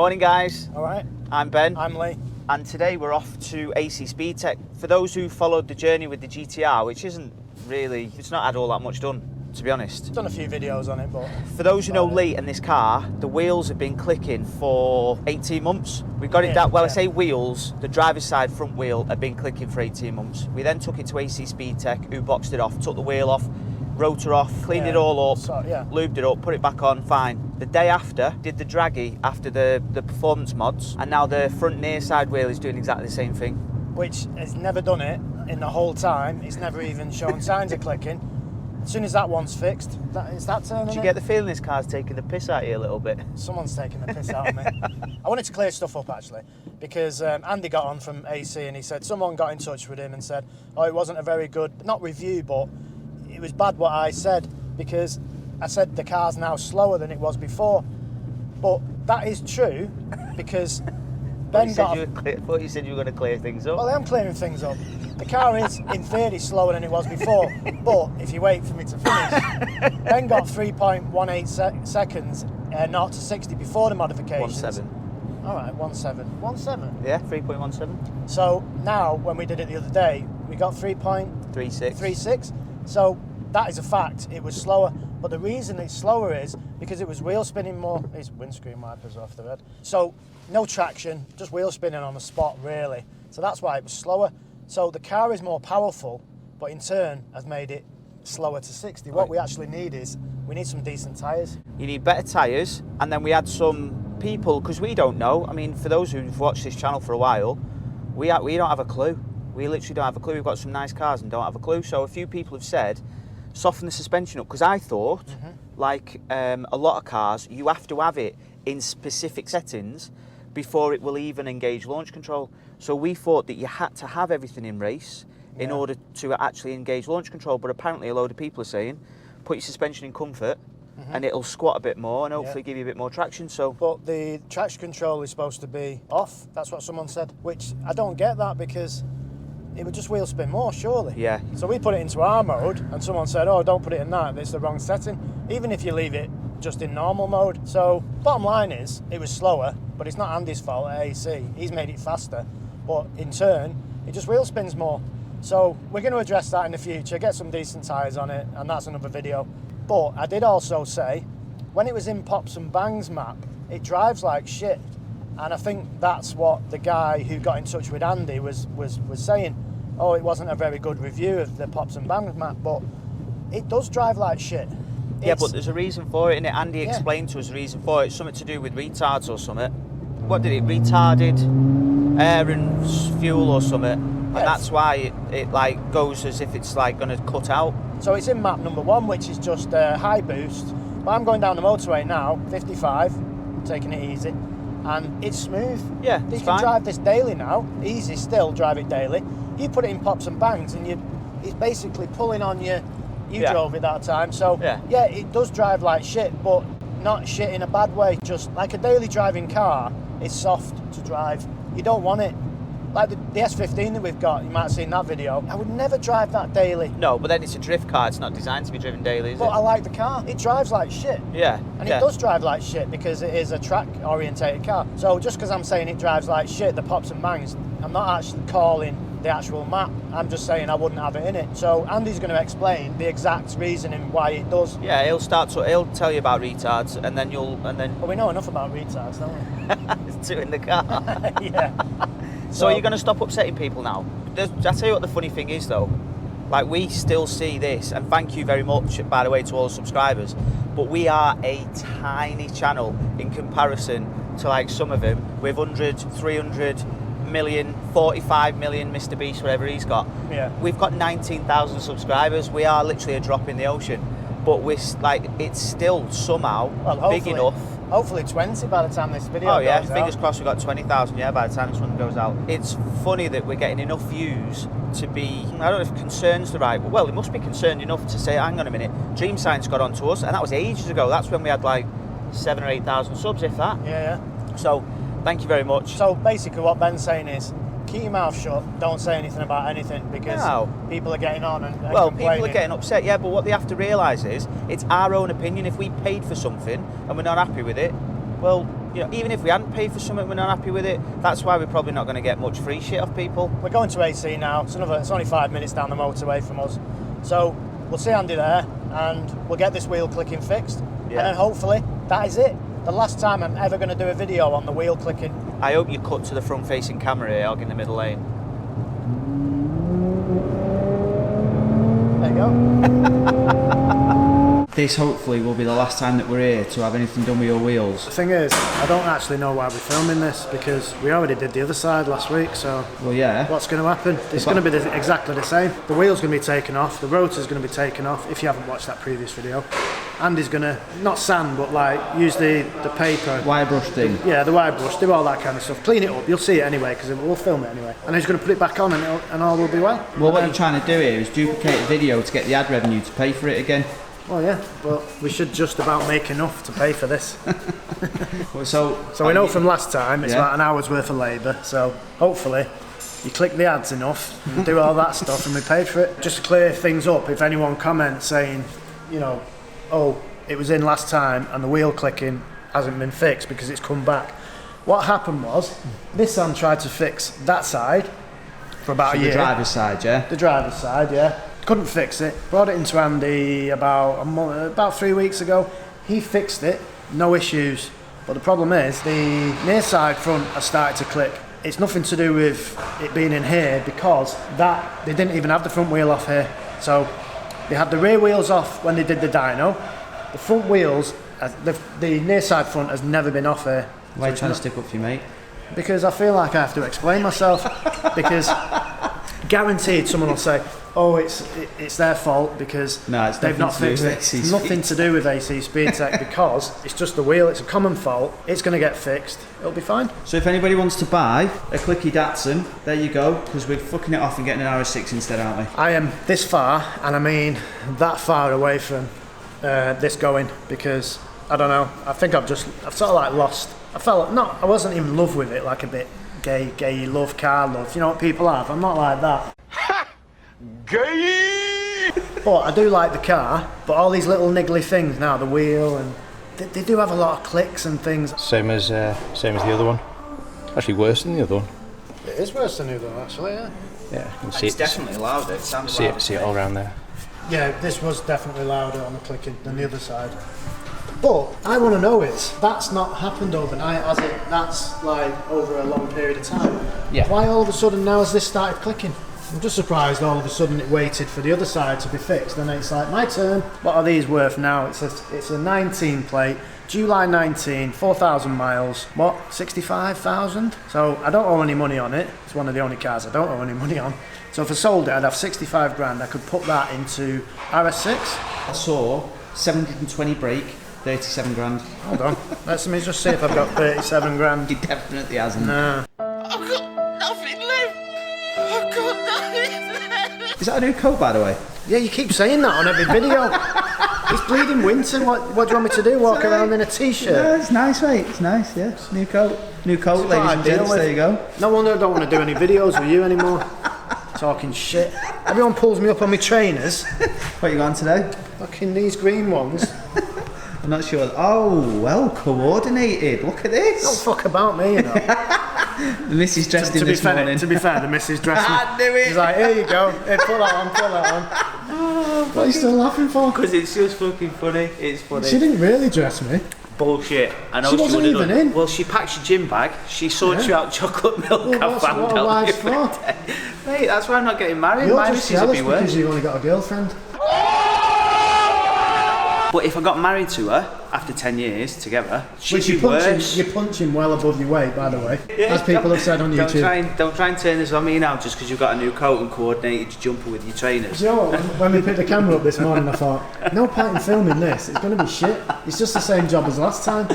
Morning guys. All right. I'm Ben. I'm Lee. And today we're off to AC Speed Tech. For those who followed the journey with the GTR, which isn't really, it's not had all that much done, to be honest. Done a few videos on it, but... For those who know Lee and this car, the wheels have been clicking for 18 months. We got it down, well I say wheels, the driver's side front wheel had been clicking for 18 months. We then took it to AC Speed Tech, who boxed it off, took the wheel off, rotor off, cleaned it all up, lubed it up, put it back on, fine. The day after, did the draggy after the performance mods, and now the front near side wheel is doing exactly the same thing. Which has never done it in the whole time. It's never even shown signs of clicking. As soon as that one's fixed, it's that turn. Do you get the feeling this car's taking the piss out of you a little bit? Someone's taking the piss out of me. I wanted to clear stuff up actually, because Andy got on from AC and he said someone got in touch with him and said, oh, it wasn't a very good, not review, but it was bad what I said, because I said the car's now slower than it was before. But that is true, because Ben got... I thought you said you were going to clear things up. Well, I am clearing things up. The car is, in theory, slower than it was before, but if you wait for me to finish, Ben got 3.18 seconds 0 to 60 before the modifications. 1.7. All right, 1.7. 1.7? Yeah, 3.17. So now, when we did it the other day, we got 3.36. 36. So that is a fact. It was slower. But the reason it's slower is because it was wheel spinning more. These windscreen wipers are off the bed. So no traction, just wheel spinning on the spot, really. So that's why it was slower. So the car is more powerful, but in turn has made it slower to 60. What we actually need is, we need some decent tyres. You need better tyres, and then we had some people, because we don't know, I mean, for those who've watched this channel for a while, we don't have a clue. We literally don't have a clue. We've got some nice cars and don't have a clue. So a few people have said, soften the suspension up, because I thought, like a lot of cars, you have to have it in specific settings before it will even engage launch control. So we thought that you had to have everything in race in order to actually engage launch control, but apparently a load of people are saying, put your suspension in comfort and it'll squat a bit more and hopefully give you a bit more traction. So, but the traction control is supposed to be off, that's what someone said, which I don't get that, because it would just wheel spin more, surely. Yeah. So we put it into our mode, and someone said, oh, don't put it in that, it's the wrong setting, even if you leave it just in normal mode. So bottom line is, it was slower, but it's not Andy's fault at AC. He's made it faster, but in turn, it just wheel spins more. So we're going to address that in the future, get some decent tyres on it, and that's another video. But I did also say, when it was in Pops and Bangs map, it drives like shit. And I think that's what the guy who got in touch with Andy was saying. Oh, it wasn't a very good review of the Pops and Bangs map, but it does drive like shit. Yeah, but there's a reason for it, innit? Andy explained to us the reason for it. It's something to do with retards or something. What did it? Retarded air and fuel or something. And that's why it like goes as if it's like going to cut out. So it's in map number 1, which is just high boost. But I'm going down the motorway now, 55, taking it easy. And it's smooth. Yeah, you can drive this daily now, easy still, drive it daily. You put it in Pops and Bangs and it's basically pulling on you. You drove it that time, so yeah, it does drive like shit, but not shit in a bad way. Just like a daily driving car, it's soft to drive. You don't want it. Like the S15 that we've got, you might have seen that video. I would never drive that daily. No, but then it's a drift car. It's not designed to be driven daily, is it? But I like the car. It drives like shit. Yeah. And it does drive like shit because it is a track-orientated car. So just because I'm saying it drives like shit, the Pops and Bangs, I'm not actually calling the actual map. I'm just saying I wouldn't have it in it. So Andy's going to explain the exact reasoning why it does. Yeah, he'll tell you about retards, and then Well, we know enough about retards, don't we? There's 2 in the car. Yeah. So you're going to stop upsetting people now? I'll tell you what the funny thing is though. Like, we still see this, and thank you very much, by the way, to all the subscribers, but we are a tiny channel in comparison to like some of them with 100, 300 million, 45 million Mr. Beast, whatever he's got. Yeah. We've got 19,000 subscribers. We are literally a drop in the ocean, but we're like, it's still somehow big enough. Hopefully 20 by the time this video goes out. Fingers crossed we've got 20,000, by the time this one goes out. It's funny that we're getting enough views to be, I don't know if concerned's the right, but well, it must be concerned enough to say, hang on a minute, Dream Science got onto us, and that was ages ago. That's when we had like 7,000 or 8,000 subs, if that. Yeah. So, thank you very much. So basically what Ben's saying is, keep your mouth shut, don't say anything about anything, because people are getting on and complaining. People are getting upset, but what they have to realise is, it's our own opinion. If we paid for something and we're not happy with it, well, you know, even if we hadn't paid for something, we're not happy with it. That's why we're probably not going to get much free shit off people. We're going to AC now. It's only 5 minutes down the motorway from us. So we'll see Andy there, and we'll get this wheel clicking fixed. Yeah. And then hopefully that is it. The last time I'm ever going to do a video on the wheel clicking. I hope you cut to the front-facing camera here, Hog, in the middle lane. There you go. This hopefully will be the last time that we're here to have anything done with your wheels. The thing is, I don't actually know why we're filming this because we already did the other side last week, so... Well, yeah. What's going to happen? It's going to be exactly the same. The wheel's going to be taken off, the rotor's going to be taken off, if you haven't watched that previous video. Andy's going to, not sand, but like, use the paper. Wire brush thing. Yeah, the wire brush, do all that kind of stuff. Clean it up, you'll see it anyway, because we'll film it anyway. And he's going to put it back on and all will be well. Well, what you're trying to do here is duplicate the video to get the ad revenue to pay for it again. Well, yeah, but we should just about make enough to pay for this. Well, so we know from last time it's about an hour's worth of labour, so hopefully you click the ads enough and do all that stuff and we paid for it. Just to clear things up, if anyone comments saying, you know, oh, it was in last time and the wheel clicking hasn't been fixed because it's come back. What happened was, Nissan tried to fix that side for about a year. The driver's side, yeah? The driver's side, yeah. Couldn't fix it. Brought it into Andy about 3 weeks ago. He fixed it, no issues. But the problem is, the near side front has started to click. It's nothing to do with it being in here because they didn't even have the front wheel off here. So they had the rear wheels off when they did the dyno. The front wheels, the near side front has never been off here. Why are you trying to stick up for you, mate? Because I feel like I have to explain myself. Because guaranteed someone will say, oh, it's their fault because they've not fixed it. It's nothing to do with AC Speedtech because it's just the wheel. It's a common fault. It's going to get fixed. It'll be fine. So if anybody wants to buy a clicky Datsun, there you go, because we're fucking it off and getting an RS6 instead, aren't we? I am this far, and I mean that far away from this going because I don't know. I think I've sort of like lost. I wasn't in love with it, like a bit gay love, car love. You know what people have? I'm not like that. Gay! But I do like the car, but all these little niggly things now, the wheel, and they do have a lot of clicks and things. Same as the other one. Actually worse than the other one. It is worse than the other one, actually, yeah. Yeah, you can see it's definitely louder. It sounds loud. See it all around there. Yeah, this was definitely louder on the clicking than the other side. But I want to know that's not happened overnight, has it? That's like over a long period of time. Yeah. Why all of a sudden now has this started clicking? I'm just surprised all of a sudden it waited for the other side to be fixed. Then it's like, my turn. What are these worth now? It's a 19 plate, July 19, 4,000 miles. What? 65,000? So I don't owe any money on it. It's one of the only cars I don't owe any money on. So if I sold it, I'd have 65 grand. I could put that into RS6. I saw 720 brake, 37 grand. Hold on. Let me just see if I've got 37 grand. He definitely hasn't. No. I've got nothing left. I've got nothing left. Is that a new coat, by the way? Yeah, you keep saying that on every video. It's bleeding winter. What do you want me to do? Walk around in a t-shirt? Yeah, it's nice, mate. It's nice, yeah. New coat. New coat, ladies and gents. There you go. No wonder I don't want to do any videos with you anymore. Talking shit. Everyone pulls me up on my trainers. What you got on today? Fucking these green ones. I'm not sure. Oh, well coordinated. Look at this. Don't fuck about me, you know. The missus dressed in this morning. To be fair, the missus dressed in. I knew it. She's like, here you go. Here, pull that on. Oh, what are you still laughing for? Because it's just fucking funny. It's funny. She didn't really dress me. Bullshit. I know she wasn't even in. Well, she packed your gym bag. She sorted you out chocolate milk. Well, what a wife's for? Mate, that's why I'm not getting married. You're My just missus would be jealous worse. because you've only got a girlfriend. But if I got married to her after 10 years together, she'd be worse. You're punching well above your weight, by the way, as people have said on YouTube. Don't try and turn this on me now just because you've got a new coat and coordinated your jumper with your trainers. Do you know what? When we picked the camera up this morning, I thought, no point in filming this. It's going to be shit. It's just the same job as last time.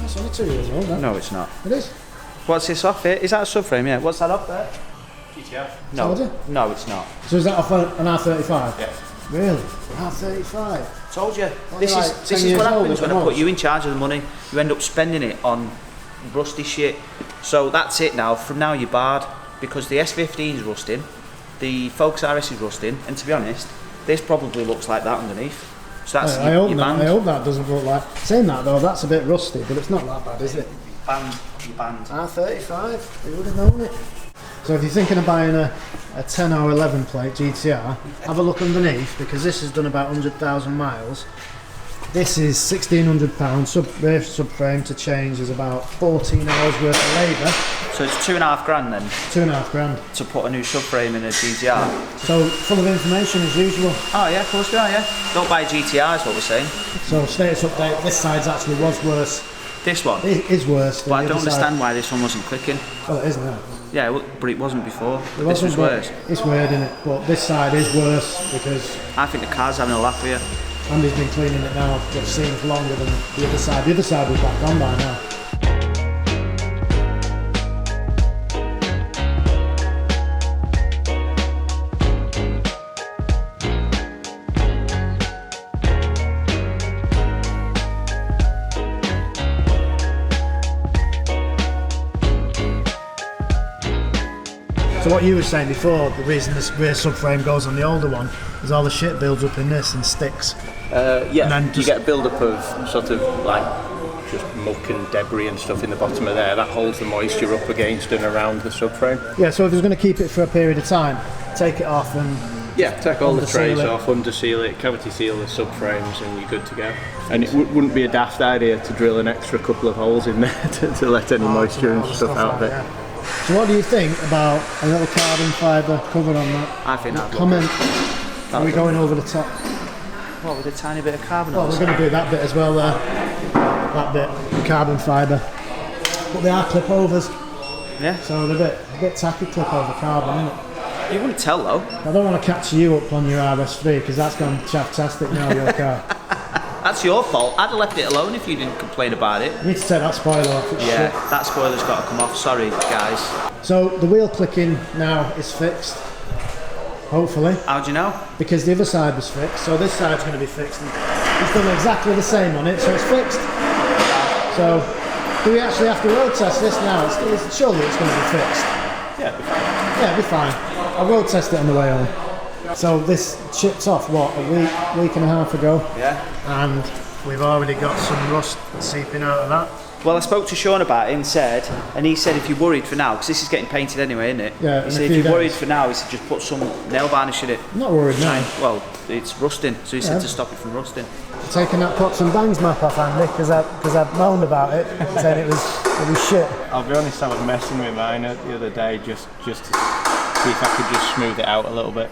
It's only 2 years old, No, it's not. It is. What's this off here? Is that a subframe? Yeah. What's that up there? GTR. No, Told you? no, it's not. So is that off an R35? Yeah. Really? R35? Told you. Well, This you're is like 10 this is years what old happens at when I put most. you in charge of the money. You end up spending it on rusty shit. So that's it now. From now you're barred because the S15 is rusting, the Focus RS is rusting, and to be honest, this probably looks like that underneath. So that's I hope your not. band. I hope that doesn't look like. Saying that though, that's a bit rusty, but it's not that bad, is it? Your band. R35. Who would have known it? So if you're thinking of buying a 10 or 11 plate GTR, have a look underneath because this has done about 100,000 miles. This is £1,600. Rear subframe to change is about 14 hours worth of labour. So it's $2.5 grand then £2.5 grand. to put a new subframe in a GTR. So full of information as usual. Oh yeah, of course we are. Yeah. Don't buy a GTR is what we're saying. So status update. This side's actually was worse. This one. It is worse. But I don't understand why this one wasn't clicking. Well, it isn't it? Yeah, but it wasn't before. It This was wasn't, but worse. It's weird, isn't it? But this side is worse because I think the car's having a laugh here. Andy's been cleaning it now. It seems longer than the other side. The other side was back on by now. So what you were saying before, the reason this rear subframe goes on the older one is all the shit builds up in this and sticks. Yeah, And then you just- get a build-up of sort of like just muck and debris and stuff in the bottom of there. That holds the moisture up against and around the subframe. Yeah, so if you're going to keep it for a period of time, take it off and Yeah, take all the trays Underseal it. off, underseal it, cavity seal the subframes, and you're good to go. And it wouldn't be a daft idea to drill an extra couple of holes in there to let any moisture and stuff out of it. Yeah. So what do you think about a little carbon fibre cover on that? I think that'd look Comment. good. Are we going over the top? What, with a tiny bit of carbon Well, on the we're side? going to do that bit as well there. That bit, the carbon fibre. But they are clip overs, Yeah. so they're a bit tacky clip over carbon, isn't it? You wouldn't tell though. I don't want to catch you up on your RS3 because that's gone chaff-tastic now, your car. That's your fault. I'd have left it alone if you didn't complain about it. You need to take that spoiler off. It's Yeah, shit. that spoiler's got to come off. Sorry, guys. So the wheel clicking now is fixed, hopefully, How do you know? because the other side was fixed. So this side's going to be fixed. And he's done exactly the same on it, so it's fixed. So do we actually have to road test this now? Surely it's going to be fixed. Yeah, it'd be fine. Yeah, it'll be fine. I'll road test it on the way home. So this chipped off, what, a week and a half ago? Yeah. And we've already got some rust seeping out of that. Well, I spoke to Sean about it and he said if you're worried for now, because this is getting painted anyway, isn't it? Yeah, He in said a if few you're worried days. for now, he said just put some nail varnish in it. I'm not worried now. Well, it's rusting, so he said Yeah. to stop it from rusting. Taking that pots and bangs map off Andy because I've moaned about it, saying it was shit. I'll be honest, I was messing with mine the other day just to see if I could just smooth it out a little bit.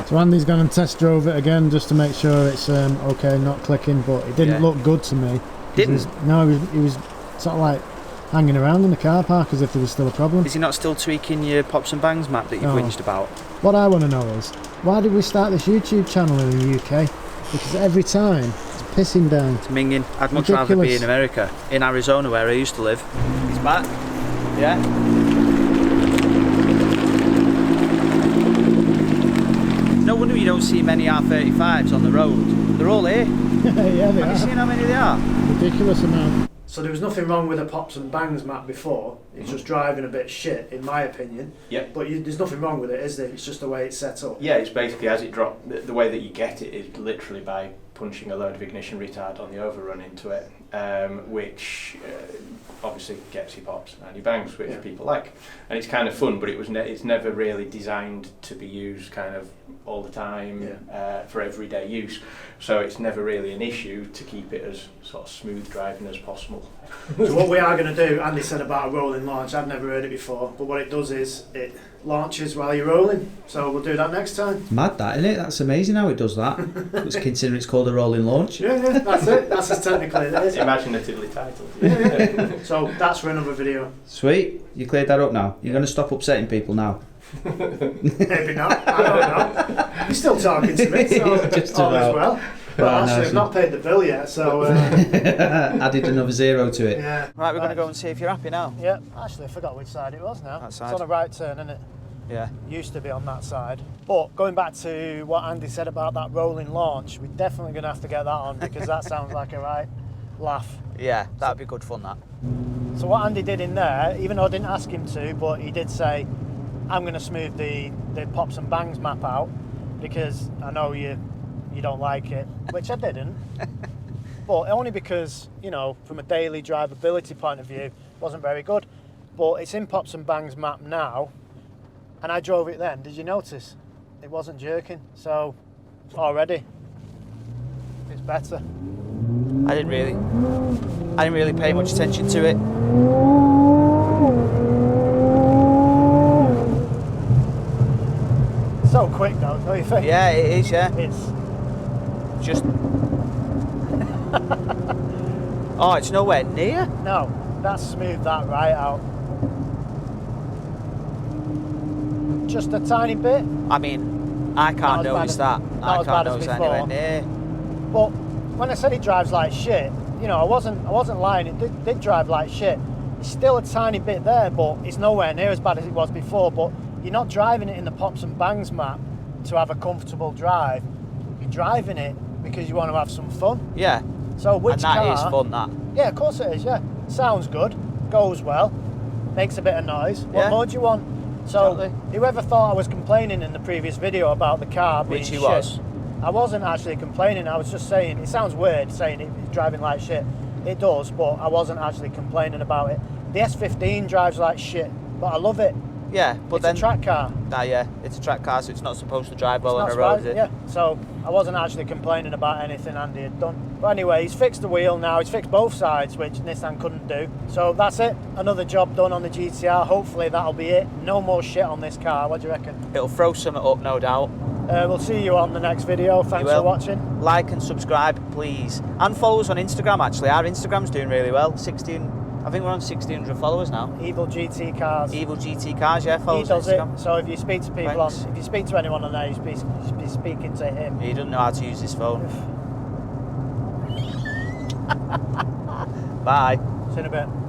So Andy's gone and test drove it again just to make sure it's okay, not clicking, but it didn't Yeah. look good to me. Didn't? He was sort of like hanging around in the car park as if there was still a problem. Is he not still tweaking your pops and bangs map that you've No. whinged about? What I want to know is, why did we start this YouTube channel in the UK? Because every time it's pissing down. It's minging. I'd much rather be Ridiculous. in America, in Arizona where I used to live. He's back. Yeah. No wonder you don't see many R35s on the road. They're all here. Yeah, they Have you are. seen how many they are? Ridiculous amount. So there was nothing wrong with the pops and bangs map before. It's just driving a bit shit, in my opinion. Yeah. But there's nothing wrong with it, is there? It's just the way it's set up. Yeah, it's basically as it drops, the way that you get it is literally by punching a load of ignition retard on the overrun into it, which obviously gets your pops and your bangs, which Yeah. people like. And it's kind of fun, but it's never really designed to be used kind of all the time for everyday use. So it's never really an issue to keep it as sort of smooth driving as possible. So what we are going to do, Andy said about a rolling launch, I've never heard it before, but what it does is it launches while you're rolling. So we'll do that next time. Mad that, isn't it? That's amazing how it does that. Considering it's called a rolling launch. Yeah, that's it. That's as technical as it is. Imaginatively titled. Yeah. So that's for another video. Sweet. You cleared that up now. You're going to stop upsetting people now. Maybe not. I don't know. You're still talking to me, so Just all is about. well. Well, no, actually, I've not paid the bill yet, so... added another 0 to it. yeah. Right, we're going to go and see if you're happy now. Yeah, actually, I forgot which side it was now. That side. It's on a right turn, isn't it? Yeah. Used to be on that side. But going back to what Andy said about that rolling launch, we're definitely going to have to get that on because that sounds like a right laugh. Yeah, that'd be good fun, that. So what Andy did in there, even though I didn't ask him to, but he did say, I'm going to smooth the pops and bangs map out because I know you don't like it, which I didn't. But only because, you know, from a daily drivability point of view, it wasn't very good. But it's in pops and bangs map now, and I drove it then. Did you notice? It wasn't jerking, so already it's better. I didn't really pay much attention to it. So quick though, don't you think? Yeah, it is, yeah. It's Just... Oh, it's nowhere near? no, that's smoothed that right out. Just a tiny bit, I mean, I Not can't as bad notice as- that. not I as can't bad as notice anywhere before. near. but when I said it drives like shit, you know, I wasn't lying. It did drive like shit. It's still a tiny bit there, but it's nowhere near as bad as it was before. But you're not driving it in the pops and bangs map to have a comfortable drive. You're driving it because you want to have some fun. Yeah, So which and that car? is fun, that. Yeah, of course it is. Yeah, sounds good, goes well, makes a bit of noise. What Yeah. more do you want? So Exactly. whoever thought I was complaining in the previous video about the car being Which he shit, was. I wasn't actually complaining. I was just saying it sounds weird saying it's driving like shit. It does, but I wasn't actually complaining about it. The S15 drives like shit, but I love it. Yeah, but It's then... a track car. Yeah, it's a track car, so it's not supposed to drive well on It's a not road, is surprising, it? yeah. So I wasn't actually complaining about anything Andy had done. But anyway, he's fixed the wheel now. He's fixed both sides, which Nissan couldn't do. So that's it. Another job done on the GTR. Hopefully that'll be it. No more shit on this car. What do you reckon? It'll throw something up, no doubt. We'll see you on the next video. Thanks will. for watching. Like and subscribe, please. And follow us on Instagram, actually. Our Instagram's doing really well. I think we're on 1,600 followers now. Evil GT Cars. Evil GT Cars, yeah, follow He us on does it. Instagram. So if you speak to people Thanks. if you speak to anyone on there, you be speaking to him. He doesn't know how to use his phone. Bye. See you in a bit.